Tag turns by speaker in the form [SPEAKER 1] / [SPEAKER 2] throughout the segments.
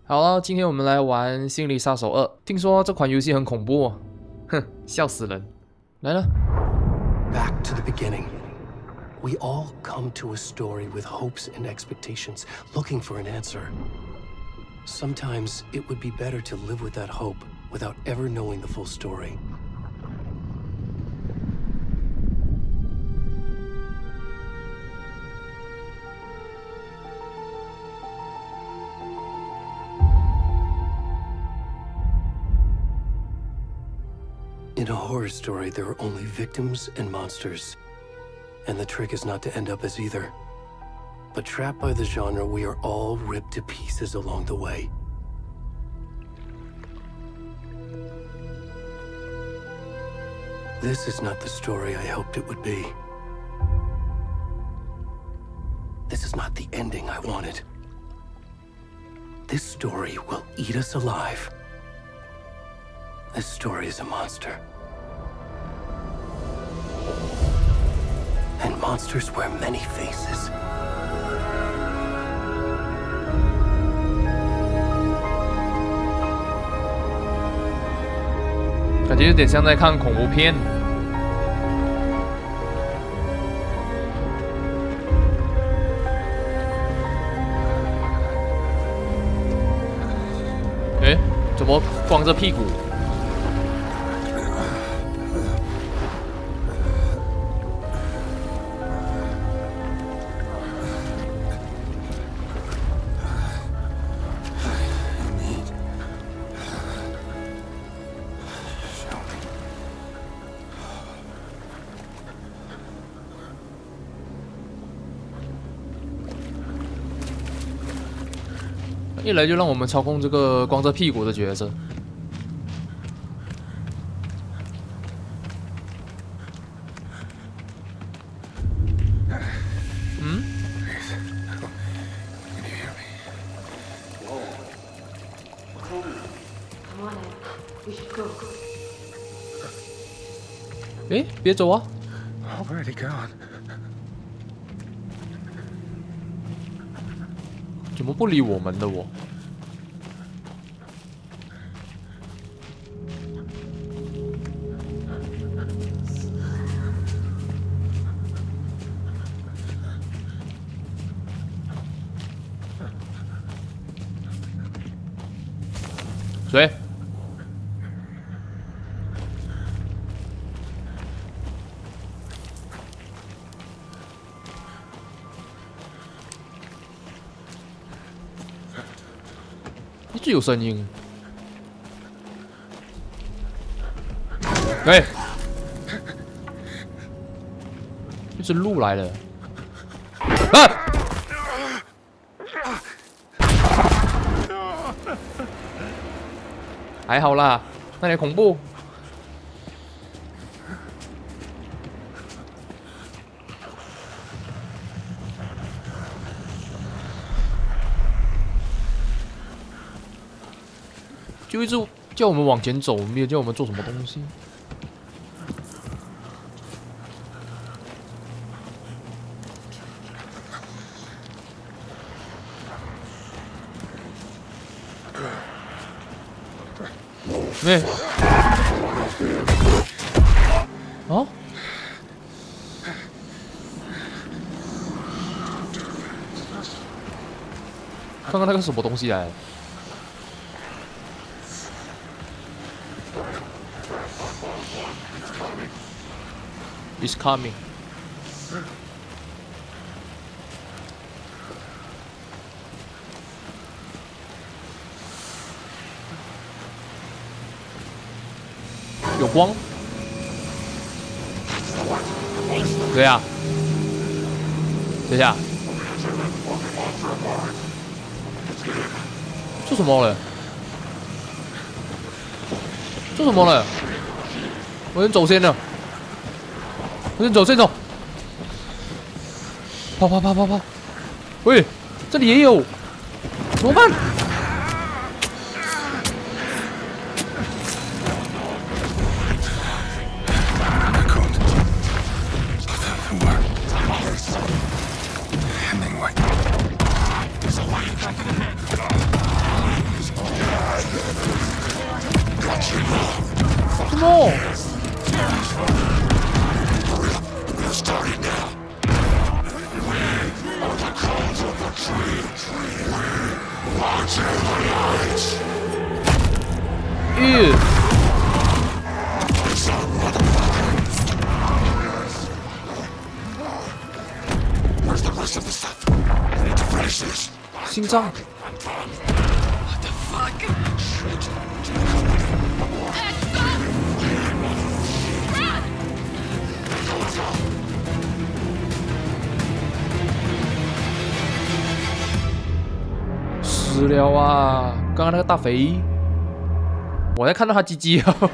[SPEAKER 1] 好了，今天我们来玩《心灵杀手2》。听说这款游戏很恐怖哦，哼，笑死人！来了。
[SPEAKER 2] Back to the beginning. We all come to a story with hopes and expectations, looking for an answer. Sometimes it would be better to live with that hope without ever knowing the full story. In a horror story, there are only victims and monsters. And the trick is not to end up as either. But trapped by the genre, we are all ripped to pieces along the way. This is not the story I hoped it would be. This is not the ending I wanted. This story will eat us alive. This story is a monster. And monsters wear many faces.
[SPEAKER 1] 感觉有点像在看恐怖片。哎，怎么光着屁股？ 一来就让我们操控这个光着屁股的角色。嗯？哎，别走啊！ 怎么不理我们的我？谁？一直有声音。哎，一只鹿来了。啊！还好啦，那点恐怖。就一直叫我们往前走，没有叫我们做什么东西。没、哦，看看那个什么东西来。 Is coming. 有光。对呀。等一下。做什么了？做什么了？我先走先了。 先走，先走！跑跑跑跑跑！喂，这里也有，怎么办？么？心脏。死了啊！刚刚那个大肥，我在看到他鸡鸡哦。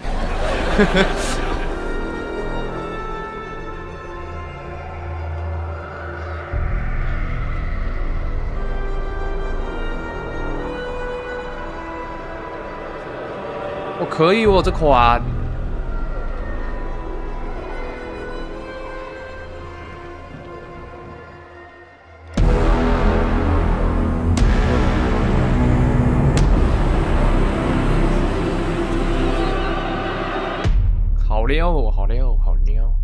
[SPEAKER 1] 我可以哦，这款。好溜，好溜，好溜。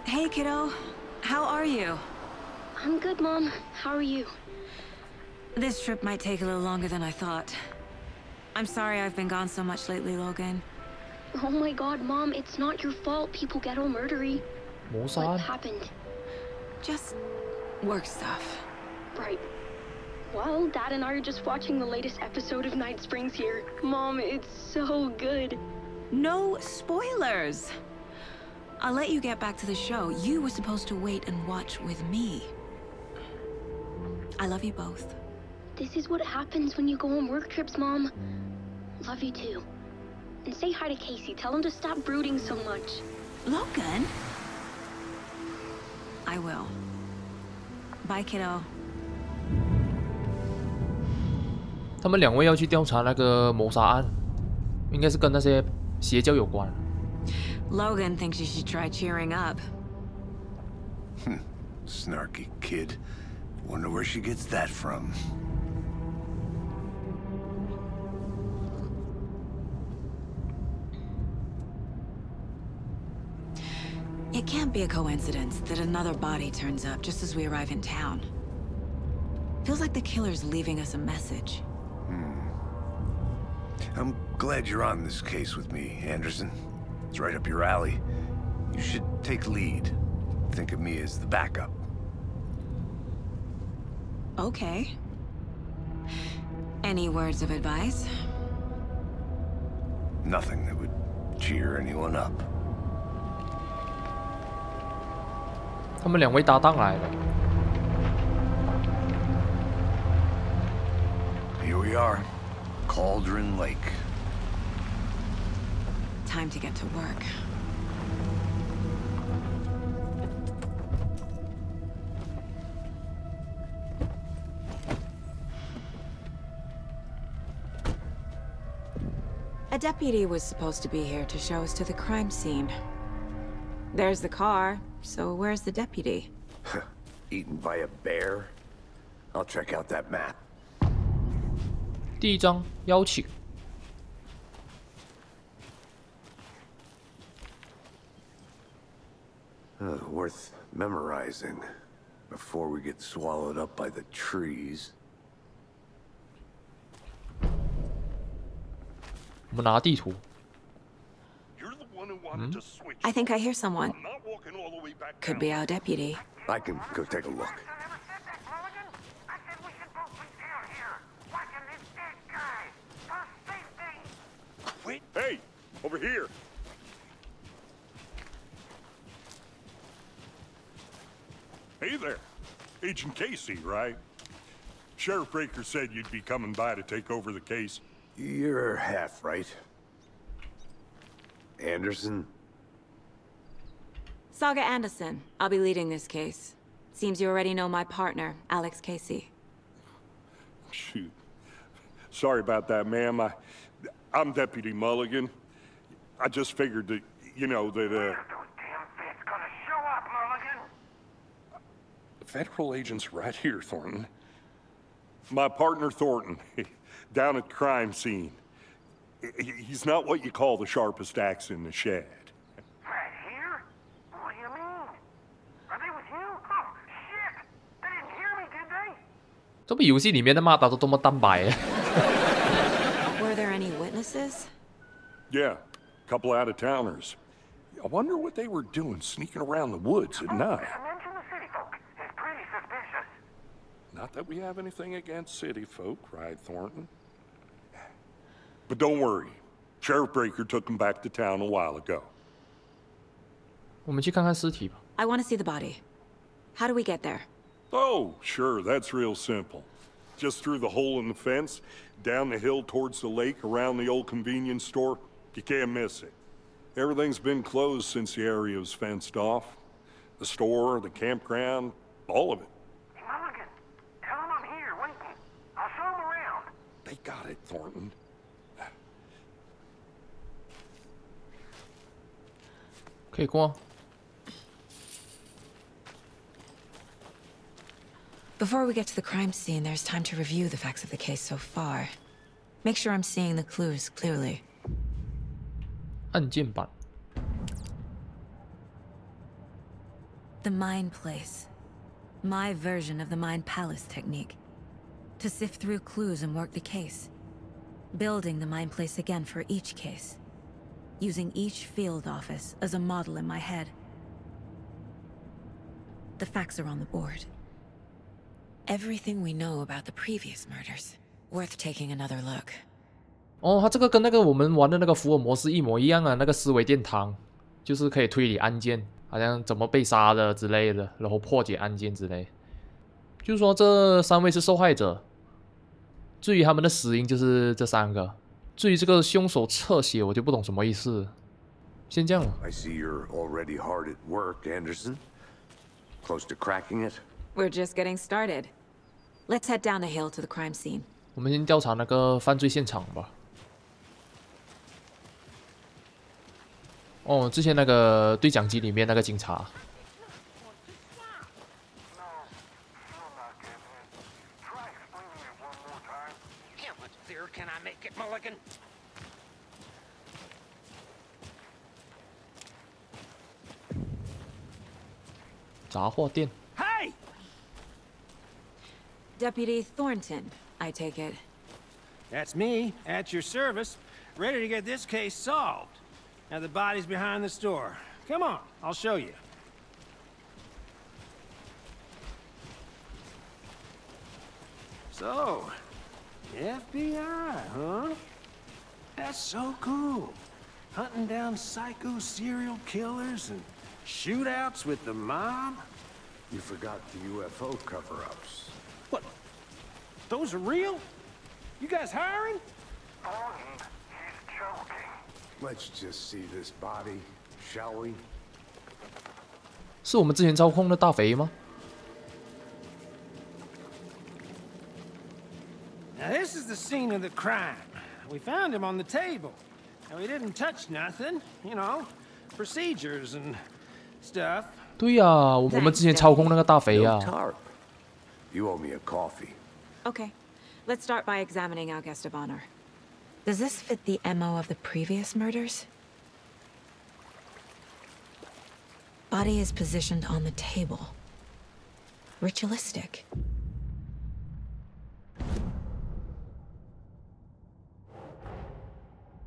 [SPEAKER 3] Hey, kiddo. How are you?
[SPEAKER 4] I'm good, Mom. How are you?
[SPEAKER 3] This trip might take a little longer than I thought. I'm sorry I've been gone so much lately, Logan.
[SPEAKER 4] Oh my god, Mom, it's not your fault people get all murdery. What happened?
[SPEAKER 3] Just work stuff.
[SPEAKER 4] Right. Well, Dad and I are just watching the latest episode of Night Springs here. Mom, it's so good.
[SPEAKER 3] No spoilers! I'll let you get back to the show. You were supposed to wait and watch with me. I love you both.
[SPEAKER 4] This is what happens when you go on work trips, Mom. Love you too. And say hi to Casey. Tell him to stop brooding so much.
[SPEAKER 3] Logan? I will. Bye, kiddo.
[SPEAKER 1] 他们两位要去调查那个谋杀案，应该是跟那些邪教有关。
[SPEAKER 3] Logan thinks you should try cheering up.
[SPEAKER 5] Snarky kid. Wonder where she gets that from.
[SPEAKER 3] It can't be a coincidence that another body turns up just as we arrive in town. Feels like the killer's leaving us a message.
[SPEAKER 5] I'm glad you're on this case with me, Anderson. It's right up your alley. You should take lead. Think of me as the backup.
[SPEAKER 3] Okay. Any words of advice?
[SPEAKER 5] Nothing that would cheer anyone up.
[SPEAKER 1] 他们两位搭档来了。
[SPEAKER 5] Here we are, Cauldron Lake.
[SPEAKER 3] Time to get to work. A deputy was supposed to be here to show us to the crime scene. There's the car, so where's the deputy?
[SPEAKER 5] Eaten by a bear? I'll check out that map.
[SPEAKER 1] 第一章邀请。
[SPEAKER 5] Worth memorizing before we get swallowed up by the trees.
[SPEAKER 1] 我们拿地图。
[SPEAKER 3] I think I hear someone. Could be our deputy.
[SPEAKER 5] I can go take a look.
[SPEAKER 6] Wait. Hey, over here. Hey there. Agent Casey, right? Sheriff Breaker said you'd be coming by to take over the case.
[SPEAKER 5] You're half right. Anderson?
[SPEAKER 3] Saga Anderson. I'll be leading this case. Seems you already know my partner, Alex Casey.
[SPEAKER 6] Shoot. Sorry about that, ma'am. I'm Deputy Mulligan. I just figured that, you know, that,
[SPEAKER 7] Where's those damn feds gonna show up, Mulligan?
[SPEAKER 6] Federal agents right here, Thornton. My partner, Thornton, down at the crime scene. He's not what you call the sharpest axe in the shed.
[SPEAKER 7] Right here? What do you mean? Are they with you? Oh, shit! They didn't hear me, did they?
[SPEAKER 1] 这比游戏里面的马达都多么蛋白。
[SPEAKER 3] Were there any witnesses?
[SPEAKER 6] Yeah, a couple out-of-towners. I wonder what they were doing sneaking around the woods at night.
[SPEAKER 7] Mention the city folk. It's pretty suspicious.
[SPEAKER 6] Not that we have anything against city folk, right, Thornton? But don't worry. Sheriff Breaker took them back to town a while ago.
[SPEAKER 1] 我们去看看尸体吧。
[SPEAKER 3] I want to see the body. How do we get there?
[SPEAKER 6] Oh, sure, that's real simple. Just through the hole in the fence, down the hill towards the lake, around the old convenience store. You can't miss it. Everything's been closed since the area was fenced off. The store, the campground, all of it.
[SPEAKER 7] Mulligan, tell them I'm here, waiting. I'll show them around.
[SPEAKER 6] They got it, Thornton.
[SPEAKER 1] 可以过。
[SPEAKER 3] Before we get to the crime scene, there's time to review the facts of the case so far. Make sure I'm seeing the clues clearly.
[SPEAKER 1] 按键版。
[SPEAKER 3] The Mind Place. My version of the Mind Palace technique. To sift through clues and work the case. Building the Mind Place again for each case. Using each field office as a model in my head. The facts are on the board. Everything we know about the previous murders. Worth taking another look.
[SPEAKER 1] 哦，它这个跟那个我们玩的那个福尔摩斯一模一样啊，那个思维殿堂，就是可以推理案件，好像怎么被杀的之类的，然后破解案件之类。就是说这3位是受害者，至于他们的死因就是这3个。至于这个凶手侧写，我就不懂什么意思。先这样了。
[SPEAKER 5] I see you're already hard at work, Anderson. Close to cracking it?
[SPEAKER 3] We're just getting started. Let's head down the hill to the crime scene.
[SPEAKER 1] 我们先调查那个犯罪现场吧。哦，之前那个对讲机里面那个警察。
[SPEAKER 7] How much clearer can I make it, Mulligan?
[SPEAKER 1] "杂货店。
[SPEAKER 7] Hey!
[SPEAKER 3] Deputy Thornton, I take it.
[SPEAKER 8] That's me, at your service, ready to get this case solved. Now the body's behind the store. Come on, I'll show you. So, FBI, huh? That's so cool. Hunting down psycho serial killers and shootouts with the mob?
[SPEAKER 5] You forgot the UFO cover-ups.
[SPEAKER 8] What? Those are real? You guys hiring?
[SPEAKER 7] Thornton, he's joking.
[SPEAKER 5] Let's just see this body, shall we?
[SPEAKER 1] 是我们之前操控的大肥吗？
[SPEAKER 8] Now this is the scene of the crime. We found him on the table. And we didn't touch nothing, you know, procedures and stuff.
[SPEAKER 1] 对呀、啊，我们之前操控那个大肥
[SPEAKER 5] No
[SPEAKER 1] 啊。
[SPEAKER 5] tarp. You owe me a coffee.
[SPEAKER 3] Okay, let's start by examining our guest of honor. Does this fit the MO of the previous murders? Body is positioned on the table. Ritualistic.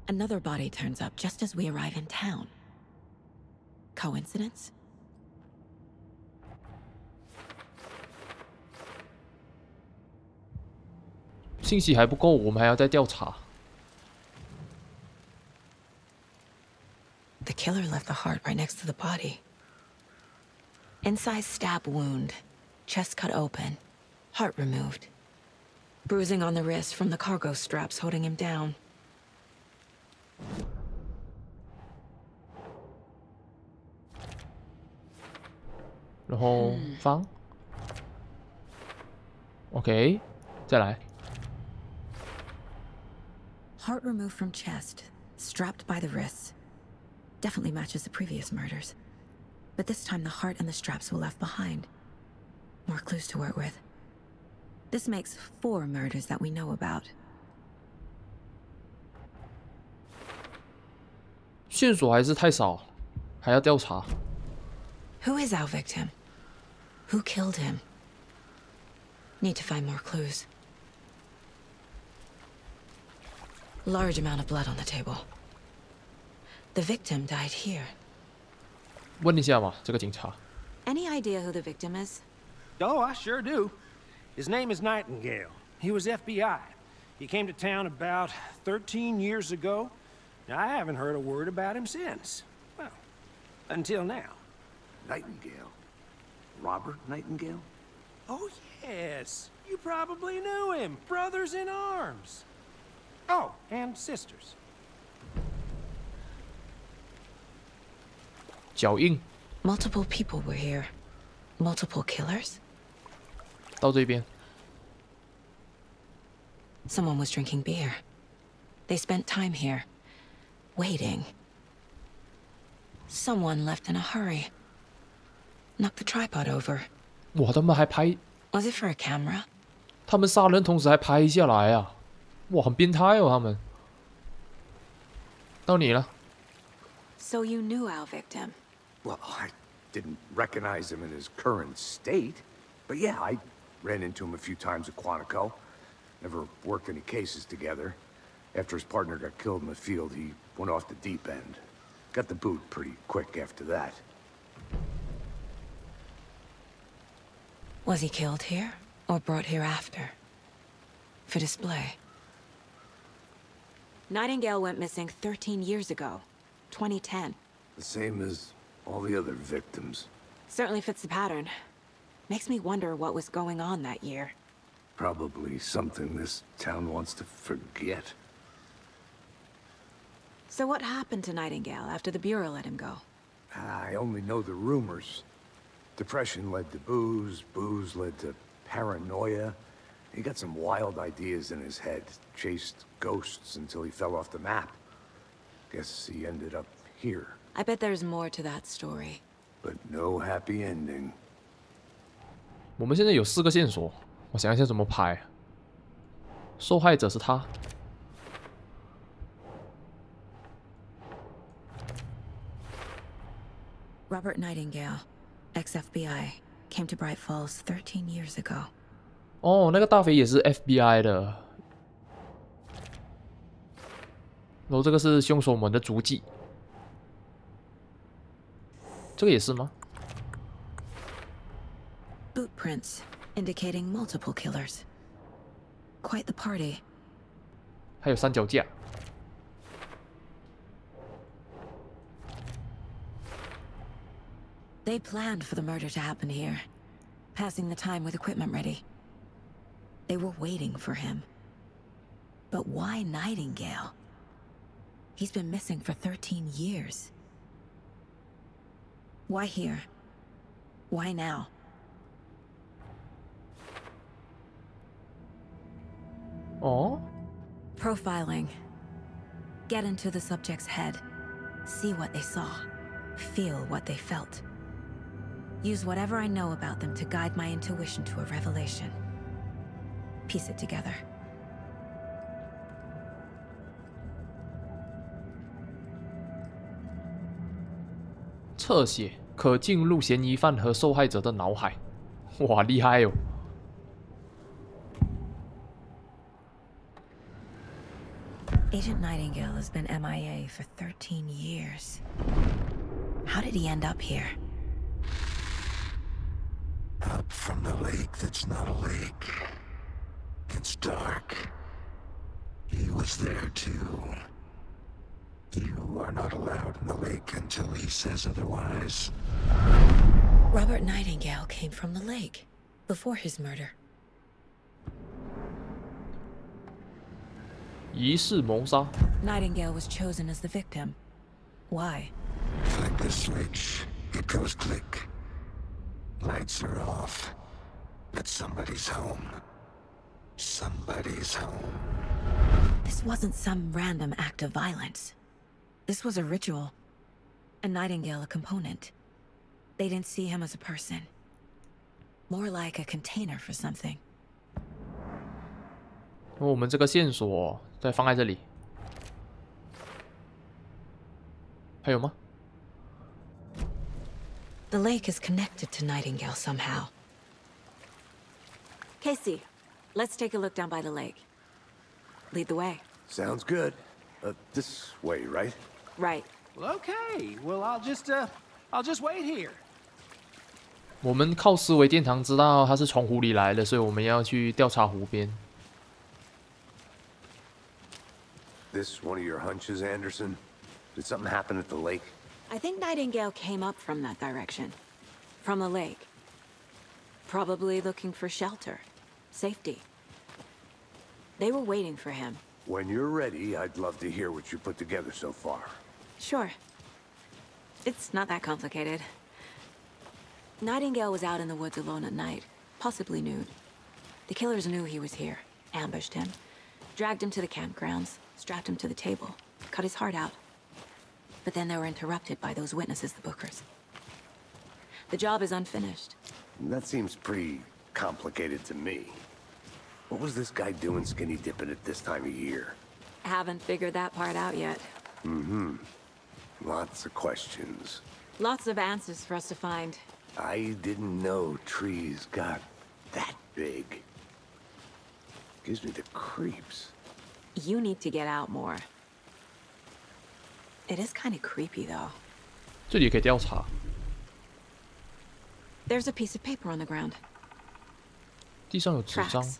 [SPEAKER 3] Another body turns up just as we arrive in town. Coincidence?
[SPEAKER 1] 信息还不够，我们还要再调查。
[SPEAKER 3] The killer left the heart right next to the body. Inside stab wound, chest cut open, heart removed. Bruising on the wrist from the cargo straps holding him down.
[SPEAKER 1] OK， 再来。
[SPEAKER 3] Heart removed from chest, strapped by the wrists. Definitely matches the previous murders. But this time the heart and the straps were left behind. More clues to work with. This makes 4 murders that we know about.
[SPEAKER 1] 线索还是太少，还要调查。
[SPEAKER 3] Who is our victim? Who killed him? Need to find more clues. Large amount of blood on the table. The victim died here.
[SPEAKER 1] 问一下嘛，这个警察。
[SPEAKER 3] Any idea who the victim is?
[SPEAKER 8] Oh, I sure do. His name is Nightingale. He was FBI. He came to town about 13 years ago. Now, I haven't heard a word about him since. Well, until now.
[SPEAKER 5] Nightingale? Robert Nightingale?
[SPEAKER 8] Oh, yes. You probably knew him. Brothers in arms. Oh, and sisters.
[SPEAKER 1] 脚印
[SPEAKER 3] Multiple people were here. Multiple killers?
[SPEAKER 1] 到这边，
[SPEAKER 3] Someone was drinking beer. They spent time here, waiting. Someone left in a hurry. Knocked the tripod over.
[SPEAKER 1] 哇，他们还拍，
[SPEAKER 3] Was it for a camera?
[SPEAKER 1] 他们杀人同时还拍下来啊！哇，很变态哦，他们。到你了，
[SPEAKER 3] So you knew our victim.
[SPEAKER 5] Well, I didn't recognize him in his current state. But yeah, I ran into him a few times at Quantico. Never worked any cases together. After his partner got killed in the field, he went off the deep end. Got the boot pretty quick after that.
[SPEAKER 3] Was he killed here or brought here after? For display. Nightingale went missing 13 years ago, 2010.
[SPEAKER 5] The same as all the other victims.
[SPEAKER 3] Certainly fits the pattern. Makes me wonder what was going on that year.
[SPEAKER 5] Probably something this town wants to forget.
[SPEAKER 3] So what happened to Nightingale after the Bureau let him go?
[SPEAKER 5] I only know the rumors. Depression led to booze, booze led to paranoia. He got some wild ideas in his head, chased ghosts until he fell off the map. Guess he ended up here.
[SPEAKER 3] I bet there's more to that story.
[SPEAKER 5] But no happy ending.
[SPEAKER 1] 我们现在有4个线索，我想一下怎么拍。受害者是他，
[SPEAKER 3] Robert Nightingale, ex-FBI, came to Bright Falls 13 years ago.
[SPEAKER 1] 哦，那个大肥也是 FBI 的。然后这个是凶手们的足迹，这个也是吗？
[SPEAKER 3] Boot prints, indicating multiple killers. Quite the party.
[SPEAKER 1] 还有三脚架。
[SPEAKER 3] They planned for the murder to happen here, passing the time with equipment ready. They were waiting for him. But why Nightingale? He's been missing for 13 years. Why here? Why now?
[SPEAKER 1] Oh?
[SPEAKER 3] Profiling. Get into the subject's head. See what they saw. Feel what they felt. Use whatever I know about them to guide my intuition to a revelation. Piece it together.
[SPEAKER 1] 侧写可进入嫌疑犯和受害者的脑海，哇，厉害哦！
[SPEAKER 3] Agent Nightingale has been MIA for 13 years. How did he end up here?
[SPEAKER 9] Up from the lake that's not a lake. It's dark. He was there too. You are not allowed in the lake until he says otherwise.
[SPEAKER 3] Robert Nightingale came from the lake before his murder.
[SPEAKER 1] 疑似谋杀。
[SPEAKER 3] Nightingale was chosen as the victim. Why?
[SPEAKER 9] Flick the switch, it goes click. Lights are off. But somebody's home. Somebody's home.
[SPEAKER 3] This wasn't some random act of violence. This was a ritual. And Nightingale a component. They didn't see him as a person. more like a container for something.
[SPEAKER 1] 我们这个线索再放在这里，还有吗？
[SPEAKER 3] The lake is connected to Nightingale somehow. Casey, let's take a look down by the lake. Lead the way.
[SPEAKER 5] Sounds good. This way, right?
[SPEAKER 3] Right.
[SPEAKER 8] Well, okay. Well, I'll just wait here.
[SPEAKER 1] 我们靠思维殿堂知道他是从湖里来的，所以我们要去调查湖边。
[SPEAKER 5] This one of your hunches, Anderson? Did something happen at the lake?
[SPEAKER 3] I think Nightingale came up from that direction. From the lake. Probably looking for shelter. Safety. They were waiting for him.
[SPEAKER 5] When you're ready, I'd love to hear what you put together so far.
[SPEAKER 3] Sure. It's not that complicated. Nightingale was out in the woods alone at night, possibly nude. The killers knew he was here, ambushed him, dragged him to the campgrounds, strapped him to the table, cut his heart out. But then they were interrupted by those witnesses, the Bookers. The job is unfinished.
[SPEAKER 5] That seems pretty complicated to me. What was this guy doing skinny dipping at this time of year?
[SPEAKER 3] Haven't figured that part out yet.
[SPEAKER 5] Mm-hmm. Lots of questions.
[SPEAKER 3] Lots of answers for us to find.
[SPEAKER 5] I didn't know trees got that big. Gives me the creeps.
[SPEAKER 3] You need to get out more. It is kind of creepy, though.
[SPEAKER 1] 这里也可以调查。
[SPEAKER 3] There's a piece of paper on the ground.
[SPEAKER 1] 地上有纸张，
[SPEAKER 3] Tracks.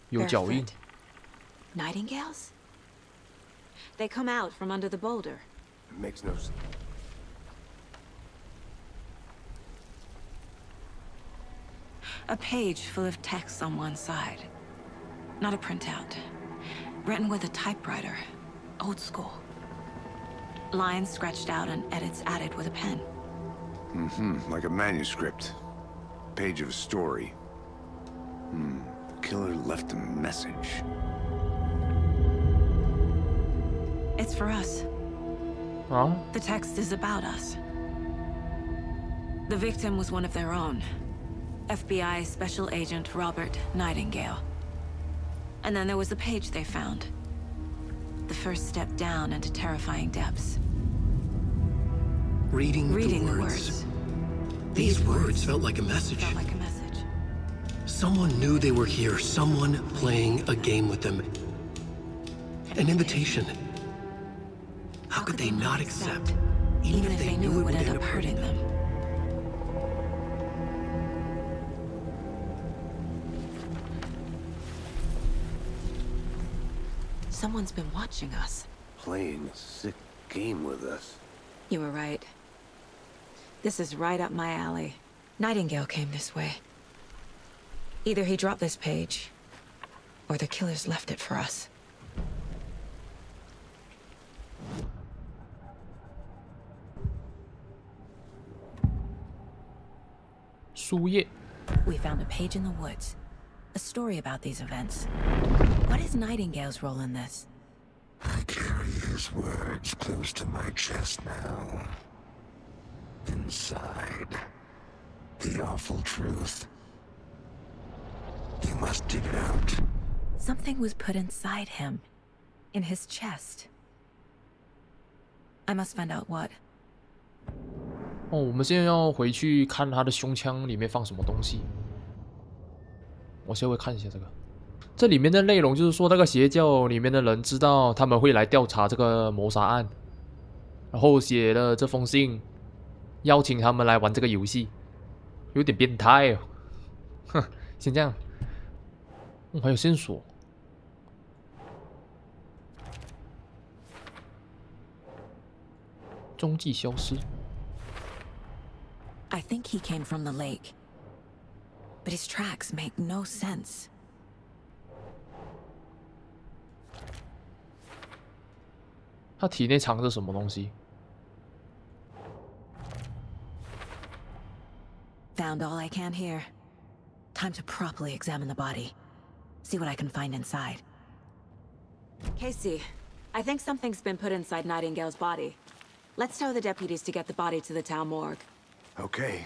[SPEAKER 1] 有脚印。
[SPEAKER 3] Barefoot. Nightingales? They come out from under the boulder.
[SPEAKER 5] It makes no sense.
[SPEAKER 3] A page full of text on one side. Not a printout. Written with a typewriter. Old school. Lines scratched out and edits added with a pen.
[SPEAKER 5] Mm-hmm. Like a manuscript. Page of a story. The killer left a message.
[SPEAKER 3] It's for us.
[SPEAKER 1] Huh?
[SPEAKER 3] The text is about us. The victim was one of their own. FBI Special Agent Robert Nightingale. And then there was the page they found. The first step down into terrifying depths.
[SPEAKER 2] Reading
[SPEAKER 3] the
[SPEAKER 2] the words. These words felt like a message.
[SPEAKER 3] Felt like a message.
[SPEAKER 2] Someone knew they were here. Someone playing a game with them. An invitation. How could they not accept? Even if they knew it would end up hurting them.
[SPEAKER 3] Someone's been watching us.
[SPEAKER 5] Playing a sick game with us.
[SPEAKER 3] You were right. This is right up my alley. Nightingale came this way. Either he dropped this page, or the killers left it for us. We found a page in the woods. A story about these events. What is Nightingale's role in this?
[SPEAKER 9] I carry his words close to my chest now. Inside, the awful truth. You must dig it out.
[SPEAKER 3] Something was put inside him. In his chest. I must find out what.
[SPEAKER 1] 哦，我们现在要回去看他的胸腔里面放什么东西。我先会看一下这个。这里面的内容就是说，那个邪教里面的人知道他们会来调查这个谋杀案，然后写了这封信，邀请他们来玩这个游戏，有点变态哦。哼，先这样。还有线索。踪迹消失。
[SPEAKER 3] I think he came from the lake. But his tracks make no sense.
[SPEAKER 1] 他体内藏着什么东西？
[SPEAKER 3] Found all I can here. Time to properly examine the body. See what I can find inside. Casey, I think something's been put inside Nightingale's body. Let's tell the deputies to get the body to the town morgue.
[SPEAKER 5] Okay.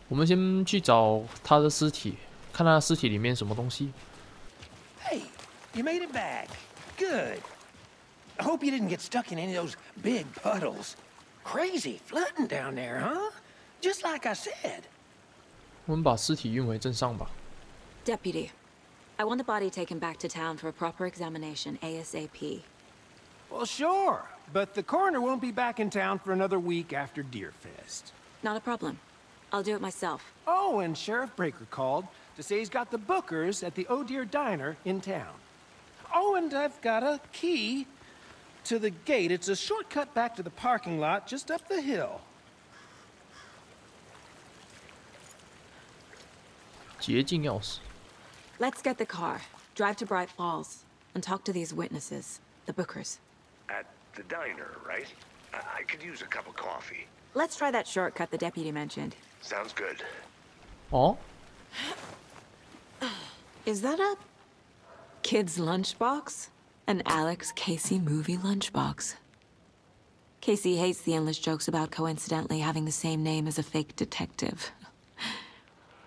[SPEAKER 1] 我们先去找他的尸体，看他的尸体里面什么东西。
[SPEAKER 8] Hey, you made it back. Good. I hope you didn't get stuck in any of those big puddles. Crazy flooding down there, huh? Just like I said.
[SPEAKER 1] 我们把尸体运回镇上吧。
[SPEAKER 3] Deputy, I want the body taken back to town for a proper examination ASAP.
[SPEAKER 8] Well, sure, but the coroner won't be back in town for another week after Deerfest.
[SPEAKER 3] Not a problem. I'll do it myself.
[SPEAKER 8] Oh, and Sheriff Breaker called to say he's got the Bookers at the Oh Dear Diner in town. Oh, and I've got a key to the gate. It's a shortcut back to the parking lot just up the hill.
[SPEAKER 1] 捷径钥匙。
[SPEAKER 3] Let's get the car, drive to Bright Falls, and talk to these witnesses, the Bookers.
[SPEAKER 5] At the diner, right? I could use a cup of coffee.
[SPEAKER 3] Let's try that shortcut the deputy mentioned.
[SPEAKER 5] Sounds good.
[SPEAKER 1] 哦，
[SPEAKER 3] Is that a kid's lunchbox? An Alex Casey movie lunchbox. Casey hates the endless jokes about coincidentally having the same name as a fake detective.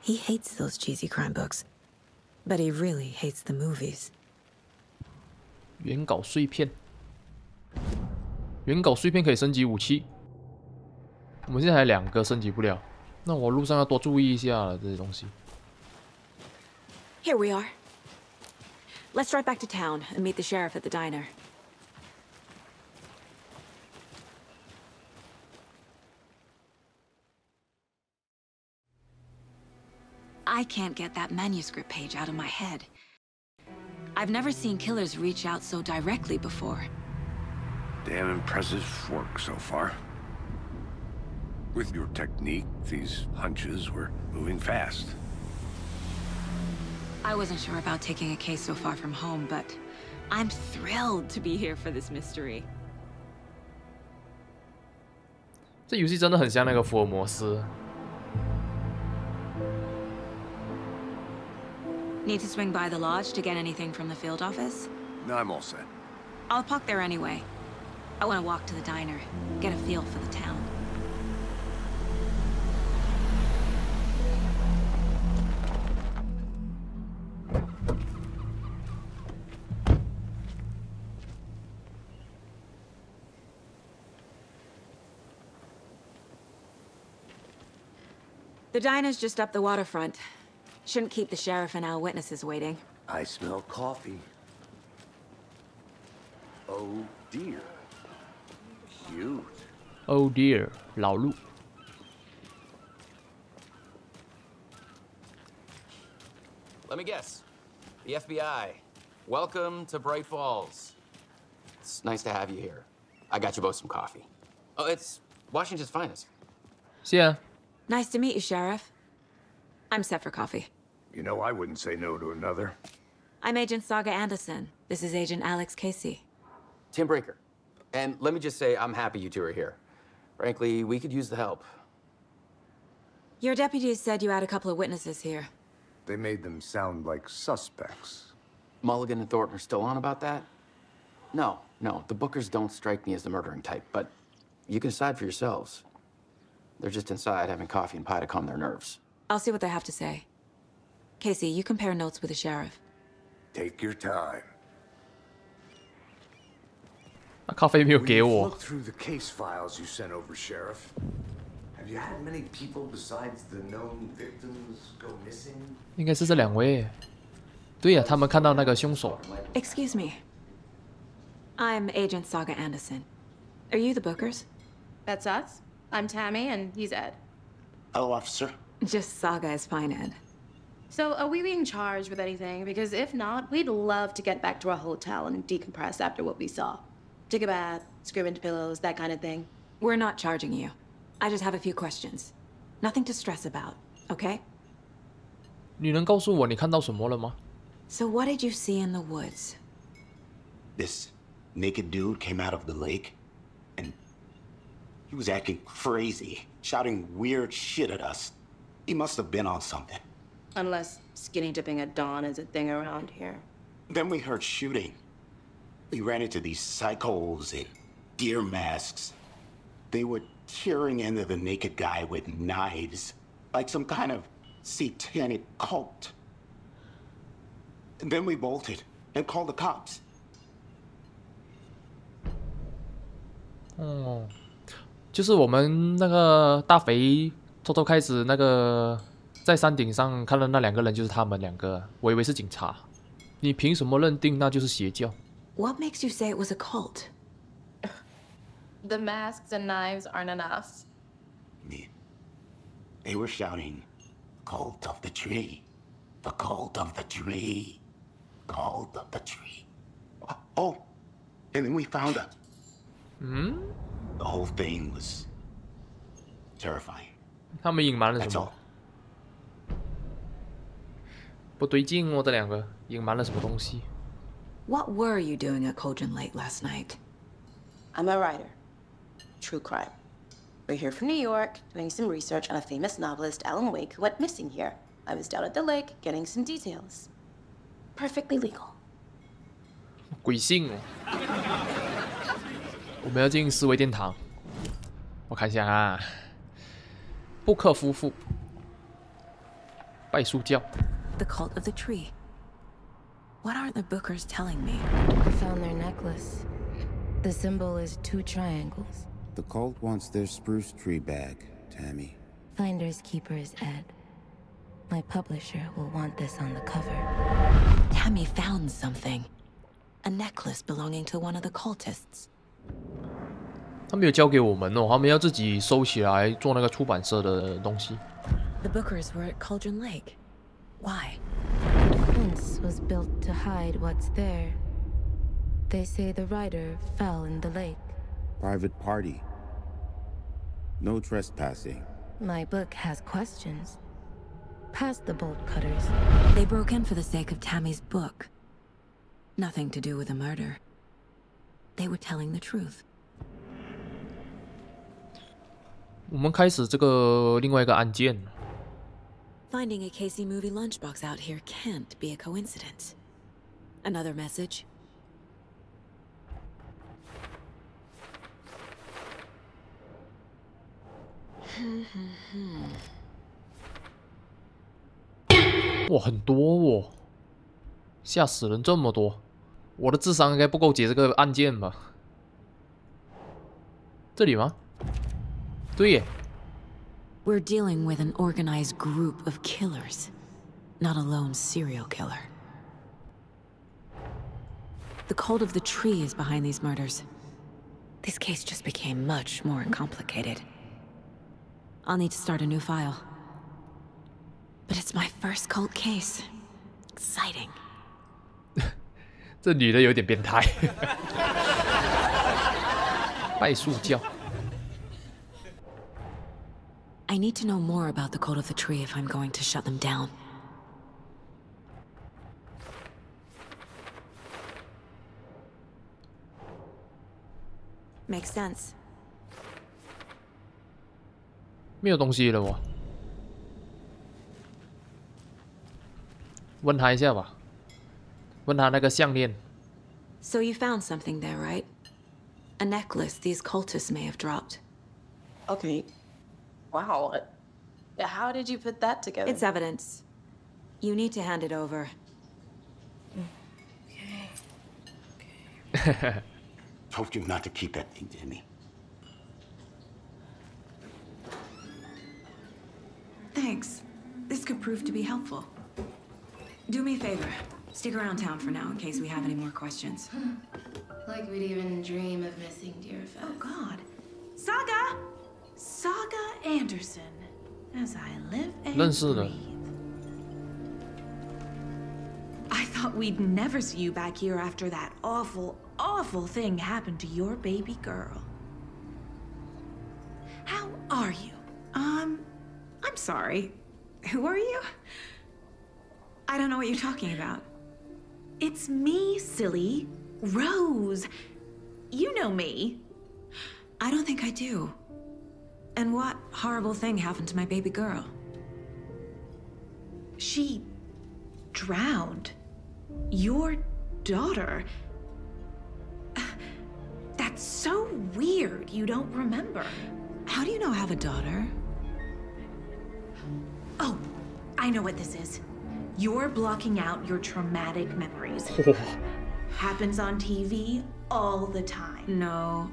[SPEAKER 3] He hates those cheesy crime books, but he really hates the movies.
[SPEAKER 1] 原稿碎片。原稿碎片可以升级武器。我们现在还2个升级不了，那我路上要多注意一下了这些东西。
[SPEAKER 3] Here we are. Let's drive back to town and meet the sheriff at the diner. I can't get that manuscript page out of my head. I've never seen killers reach out so directly before.
[SPEAKER 5] Damn impressive work so far. With your technique, these hunches were moving fast.
[SPEAKER 3] I wasn't sure about taking a case so far from home, but I'm thrilled to be here for this mystery.
[SPEAKER 1] 这游戏真的很像那个福尔摩斯。
[SPEAKER 3] Need to swing by the lodge to get anything from the field office?
[SPEAKER 5] No, I'm all set.
[SPEAKER 3] I'll park there anyway. I want to walk to the diner, get a feel for the town. The diner's just up the waterfront. Shouldn't keep the sheriff and our witnesses waiting.
[SPEAKER 5] I smell coffee. Oh dear. Cute.
[SPEAKER 1] Oh dear， 老路。
[SPEAKER 10] Let me guess. The FBI. Welcome to Bright Falls. It's nice to have you here. I got you both some coffee. Oh, it's Washington's finest.
[SPEAKER 1] 谢啊。
[SPEAKER 3] Nice to meet you, Sheriff. I'm set for coffee.
[SPEAKER 5] You know, I wouldn't say no to another.
[SPEAKER 3] I'm Agent Saga Anderson. This is Agent Alex Casey.
[SPEAKER 10] Tim Breaker. And let me just say, I'm happy you two are here. Frankly, we could use the help.
[SPEAKER 3] Your deputies said you had a couple of witnesses here.
[SPEAKER 5] They made them sound like suspects.
[SPEAKER 10] Mulligan and Thornton are still on about that? No, the Bookers don't strike me as the murdering type, but you can decide for yourselves. They're just inside having coffee and pie to calm their nerves.
[SPEAKER 3] I'll see what they have to say. Casey, you compare notes with the sheriff.
[SPEAKER 5] Take your time.
[SPEAKER 1] 那咖啡没有给
[SPEAKER 5] We've
[SPEAKER 1] 我。
[SPEAKER 5] looked through the case files you sent over, Sheriff. Have you had many people besides the known victims go missing?
[SPEAKER 1] 应该是这2位。对呀、他们看到那个凶手。
[SPEAKER 3] Excuse me. I'm Agent Saga Anderson. Are you the Bookers?
[SPEAKER 11] That's us. I'm Tammy, and he's Ed.
[SPEAKER 9] Hello, officer.
[SPEAKER 3] Just Saga is fine, Ed.
[SPEAKER 11] So, are we being charged with anything? Because if not, we'd love to get back to our hotel and decompress after what we saw. Take a bath, scream into pillows, that kind of thing.
[SPEAKER 3] We're not charging you. I just have a few questions. Nothing to stress about, okay?
[SPEAKER 1] 你能告诉我你看到什么了吗？
[SPEAKER 3] So what did you see in the woods?
[SPEAKER 9] This naked dude came out of the lake, and he was acting crazy, shouting weird shit at us. He must have been on something.
[SPEAKER 11] Unless skinny dipping at dawn is a thing around here.
[SPEAKER 9] Then we heard shooting. We ran into these psychos in deer masks. They were tearing into the naked guy with knives. like some kind of satanic cult. And then we bolted and called the cops.
[SPEAKER 1] 哦，就是我们那个大肥偷偷开始那个在山顶上看到那2个人，就是他们2个，我以为是警察。你凭什么认定那就是邪教？
[SPEAKER 3] What makes you say it was a cult?
[SPEAKER 11] The masks and knives aren't enough.
[SPEAKER 9] They were shouting, "Cult of the tree, the cult of the tree, cult of the tree." Oh, and then we found her. The whole thing was terrifying.
[SPEAKER 1] 他们隐瞒了
[SPEAKER 9] That's
[SPEAKER 1] 什
[SPEAKER 9] all.
[SPEAKER 1] 么？不对劲哦，这2个隐瞒了什么东西？
[SPEAKER 3] What were you doing at Cauldron Lake last night?
[SPEAKER 11] I'm a writer. True crime. We're here from New York, doing some research on a famous novelist, Alan Wake, who went missing here. I was down at the lake, getting some details. Perfectly legal.
[SPEAKER 1] 鬼性哦！我们要进思维殿堂。我看一下啊，布克夫妇拜树教。
[SPEAKER 3] The cult of the tree. What aren't the Bookers telling me?
[SPEAKER 12] I found their necklace. The symbol is 2 triangles.
[SPEAKER 13] The cult wants their spruce tree back, Tammy.
[SPEAKER 12] Finders keepers Ed. My publisher will want this on the cover.
[SPEAKER 3] Tammy found something. A necklace belonging to one of the cultists.
[SPEAKER 1] 他没有交给我们哦，他们要自己收起来做那个出版社的东西。
[SPEAKER 3] The Bookers were at Cauldron Lake. Why?
[SPEAKER 12] The fence was built to hide what's there. They say the writer fell in the lake.
[SPEAKER 13] Private party. No trespassing.
[SPEAKER 12] My book has questions. Past the bolt cutters.
[SPEAKER 3] They broke in for the sake of Tammy's book. Nothing to do with the murder. They were telling the truth.
[SPEAKER 1] 我们开始这个另外一个案件。
[SPEAKER 3] Finding a Casey movie lunchbox out here can't be a coincidence. Another message? 哇，很多哦，吓死人，这么多！我的智商应该不够解这个案件吧？这里吗？对耶。 We're dealing with an organized group of killers, not a lone serial killer. The cult of the tree is behind these murders. This case just became much more complicated. I'll need to start a new file. But it's my first cult case. Exciting.
[SPEAKER 1] 这女的有点变态。拜树教。
[SPEAKER 3] I need to know more about the cult of the tree if I'm going to shut them down. Makes sense.
[SPEAKER 1] 没有东西了我。问他一下吧。问他那个项链。
[SPEAKER 3] So you found something there, right? A necklace these cultists may have dropped.
[SPEAKER 11] Okay. Wow. How did you put that together?
[SPEAKER 3] It's evidence. You need to hand it over.
[SPEAKER 9] Told you not to keep that thing, Timmy.
[SPEAKER 3] Thanks. This could prove to be helpful. Do me a favor. Stick around town for now in case we have any more questions.
[SPEAKER 11] Like we'd even dream of missing dear Fez.
[SPEAKER 14] Oh, God. Saga! Saga Anderson. As I live and
[SPEAKER 1] 认识的。
[SPEAKER 14] breathe. I thought we'd never see you back here after that awful, awful thing happened to your baby girl. How are you? I'm sorry. Who are you? I don't know what you're talking about. It's me, silly. Rose. You know me.
[SPEAKER 3] I don't think I do. And what horrible thing happened to my baby girl?
[SPEAKER 14] She drowned. Your daughter. That's so weird you don't remember.
[SPEAKER 3] How do you know I have a daughter?
[SPEAKER 14] Oh, I know what this is. You're blocking out your traumatic memories. Happens on TV all the time. No.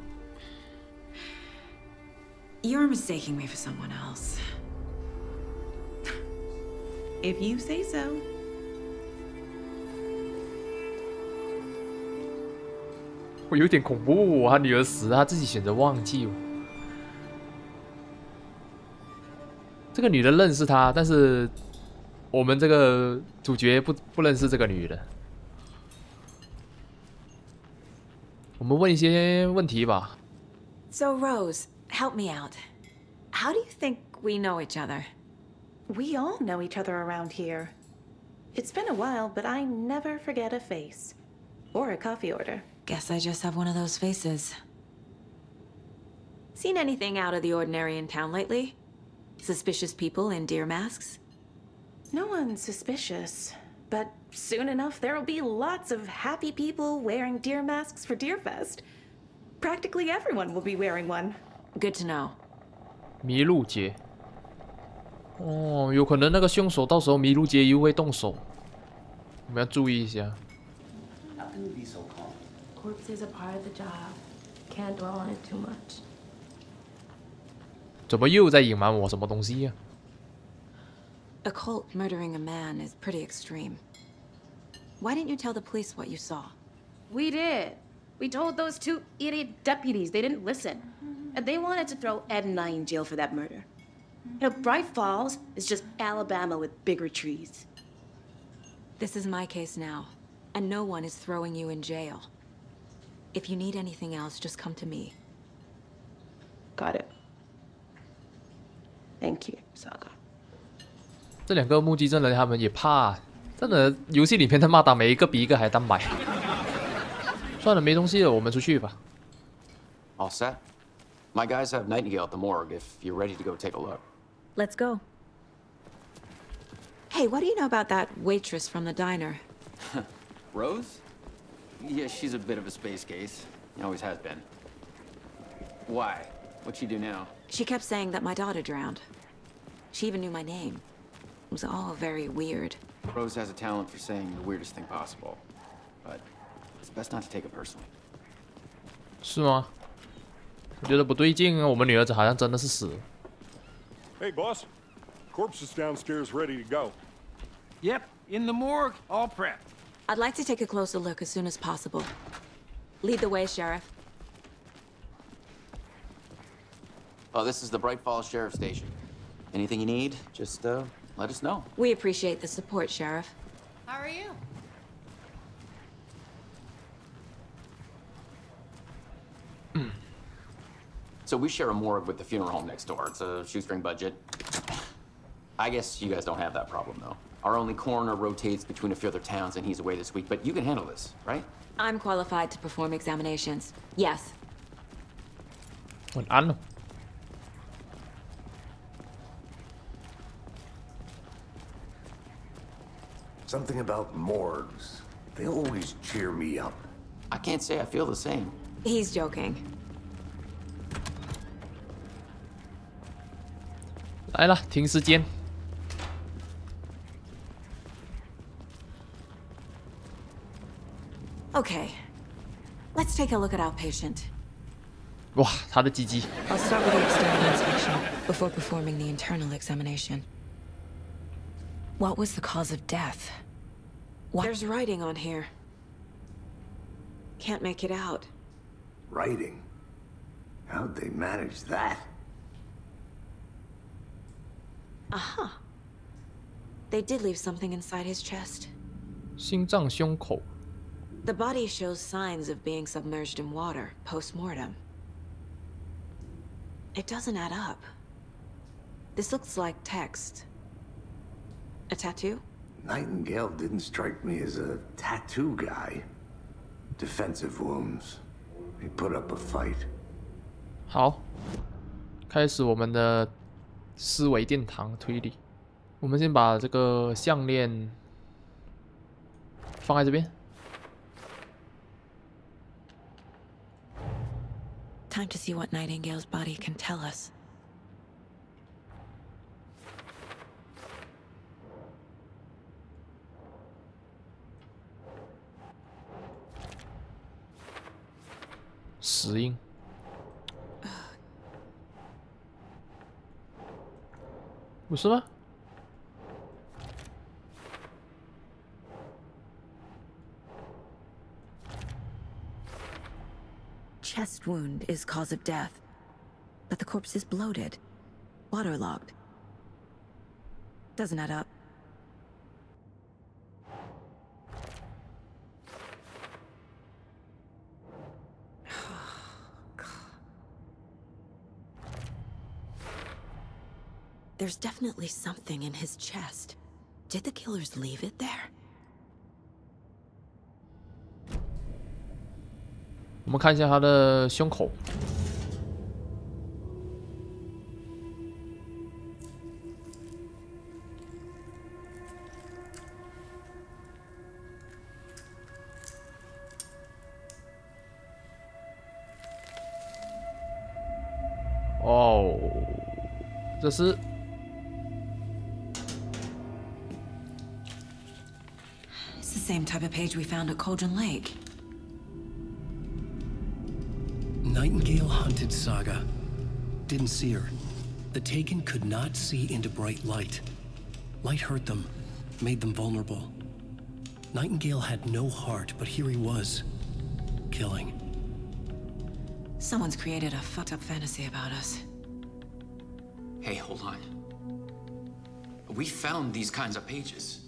[SPEAKER 14] You're mistaking me for someone else. If you say so.
[SPEAKER 1] 我有点恐怖，他女儿死，他自己选择忘记。这个女的认识他，但是我们这个主角不认识这个女的。我们问一些问题吧。
[SPEAKER 3] So Rose, help me out. How do you think we know each other?
[SPEAKER 11] We all know each other around here. It's been a while, but I never forget a face. Or a coffee order.
[SPEAKER 3] Guess I just have one of those faces. Seen anything out of the ordinary in town lately? Suspicious people in deer masks?
[SPEAKER 11] No one's suspicious. But soon enough, there'll be lots of happy people wearing deer masks for Deerfest. Practically everyone will be wearing one.
[SPEAKER 3] Good to know.
[SPEAKER 1] 麋鹿节。哦，有可能那个凶手到时候麋鹿节又会动手，我们要注意一下。
[SPEAKER 15] How can you be so calm?
[SPEAKER 16] Corpses are part of the job. Can't dwell on it too much.
[SPEAKER 1] 怎么又在隐瞒我什么东西呀
[SPEAKER 3] ？A cult murdering a man is pretty extreme. Why didn't you tell the police what you saw?
[SPEAKER 16] We did. We told those two idiot deputies. They didn't listen.
[SPEAKER 11] And they wanted to throw Ed and I in jail for that murder. You know, Bright Falls is just Alabama with bigger trees.
[SPEAKER 3] This is my case now, and no one is throwing you in jail. If you need anything else, just come to me.
[SPEAKER 11] Got it. Thank you, Saga.
[SPEAKER 1] 这两个目击证人他们也怕，真的游戏里面的骂打每一个比一个还单白。算了，没东西了，我们出去吧。
[SPEAKER 10] All set. My guys have Nightingale at the morgue if you're ready to go take a look.
[SPEAKER 3] Let's go. Hey, what do you know about that waitress from the diner?
[SPEAKER 10] Rose? Yeah, she's a bit of a space case. Always has been. Why? What'd she do now?
[SPEAKER 3] She kept saying that my daughter drowned. She even knew my name. It was all very weird.
[SPEAKER 10] Rose has a talent for saying the weirdest thing possible. But it's best not to take it personally.
[SPEAKER 1] 是吗？我觉得不对劲啊，我们女儿子好像真的是死了。
[SPEAKER 6] Hey, boss. Corpse is downstairs ready to go.
[SPEAKER 8] Yep, in the morgue, all prepped.
[SPEAKER 3] I'd like to take a closer look as soon as possible. Lead the way, Sheriff.
[SPEAKER 10] Oh, this is the Bright Falls Sheriff Station. Anything you need, just let us know.
[SPEAKER 3] We appreciate the support, Sheriff.
[SPEAKER 16] How are you?
[SPEAKER 10] So we share a morgue with the funeral home next door. It's a shoestring budget. I guess you guys don't have that problem, though. Our only coroner rotates between a few other towns, and he's away this week. But you can handle this, right?
[SPEAKER 3] I'm qualified to perform examinations. Yes.
[SPEAKER 1] 很安了。
[SPEAKER 5] Something about morgues. They always cheer me up.
[SPEAKER 10] I can't say I feel the same.
[SPEAKER 3] He's joking.
[SPEAKER 1] 来了，停时间。
[SPEAKER 3] Okay. Let's take a look at our patient.
[SPEAKER 1] 哇，他的鸡鸡。
[SPEAKER 3] I'll start with the external inspection before performing the internal examination. What was the cause of death? There's writing on here. Can't make it out.
[SPEAKER 5] Writing? How'd they manage that?
[SPEAKER 3] Aha. They did leave something inside his chest.
[SPEAKER 1] 心脏胸口。
[SPEAKER 3] The body shows signs of being submerged in water post-mortem. It doesn't add up. This looks like text. A tattoo?
[SPEAKER 5] Nightingale didn't strike me as a tattoo guy. Defensive wounds. He put up a fight.
[SPEAKER 1] 好，开始我们的思维殿堂推理。我们先把这个项链放在这边。
[SPEAKER 3] Time to see what Nightingale's body can tell us.
[SPEAKER 1] 石英。不是吗？
[SPEAKER 3] Chest wound is cause of death, but the corpse is bloated, waterlogged. Doesn't add up. There's definitely something in his chest. Did the killers leave it there?
[SPEAKER 1] 我们看一下他的胸口。哦，这是。
[SPEAKER 3] It's the same type of page we found at Cauldron Lake.
[SPEAKER 2] Nightingale hunted Saga. Didn't see her. The Taken could not see into bright light. Light hurt them, made them vulnerable. Nightingale had no heart, but here he was, killing.
[SPEAKER 3] Someone's created a fucked up fantasy about us.
[SPEAKER 10] Hey, hold on. We found these kinds of pages.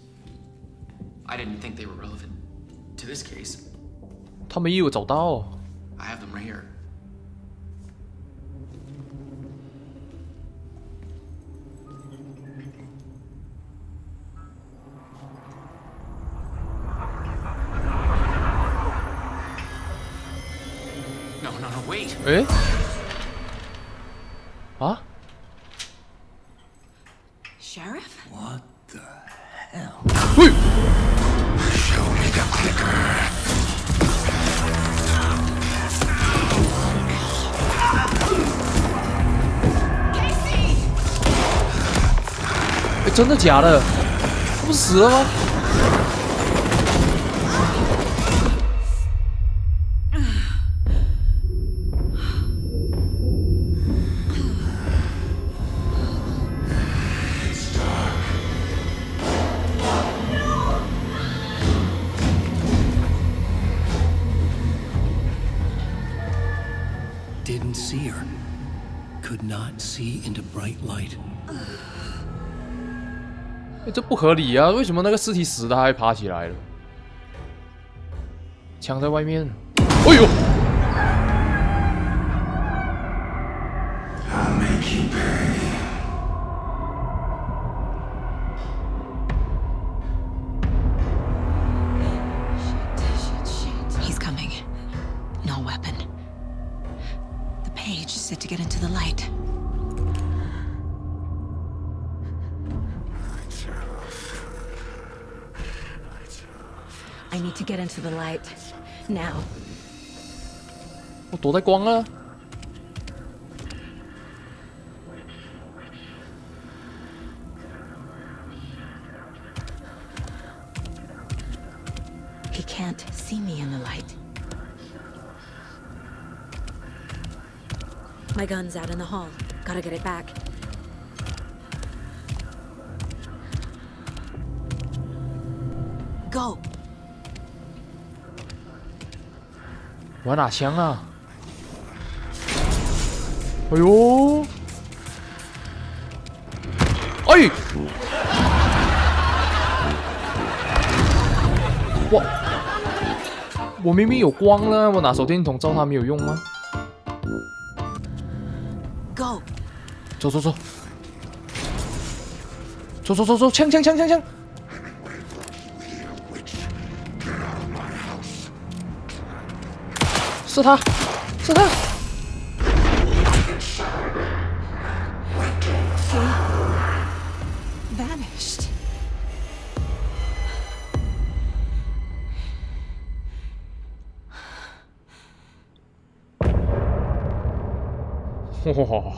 [SPEAKER 10] I didn't think they were relevant to this case.
[SPEAKER 1] 他们也有找到。
[SPEAKER 10] I have them right here. No, wait.
[SPEAKER 1] 哎？啊
[SPEAKER 3] ？Sheriff?
[SPEAKER 9] What the hell?
[SPEAKER 1] 喂！
[SPEAKER 9] Show me the clicker.
[SPEAKER 1] 哎，真的假的？他不是死了吗？
[SPEAKER 2] Didn't see her. Could not see into bright light.
[SPEAKER 1] 哎，这不合理啊！为什么那个尸体死了还爬起来了？枪在外面。哎呦！
[SPEAKER 9] I'll make you pay.
[SPEAKER 3] He's coming. No weapon. The page said to get into the light. I need to get into the light. Now.
[SPEAKER 1] 我躲在光了。
[SPEAKER 3] He can't see me in the light. My gun's out in the hall. Gotta get it back. Go.
[SPEAKER 1] 我要拿枪啊！哎呦！哎！哇！我明明有光了，我拿手电筒照它没有用吗
[SPEAKER 3] ？Go！
[SPEAKER 1] 走走走！走走走走！枪枪枪枪枪！是他！是他！
[SPEAKER 3] Vanished.
[SPEAKER 1] 哇！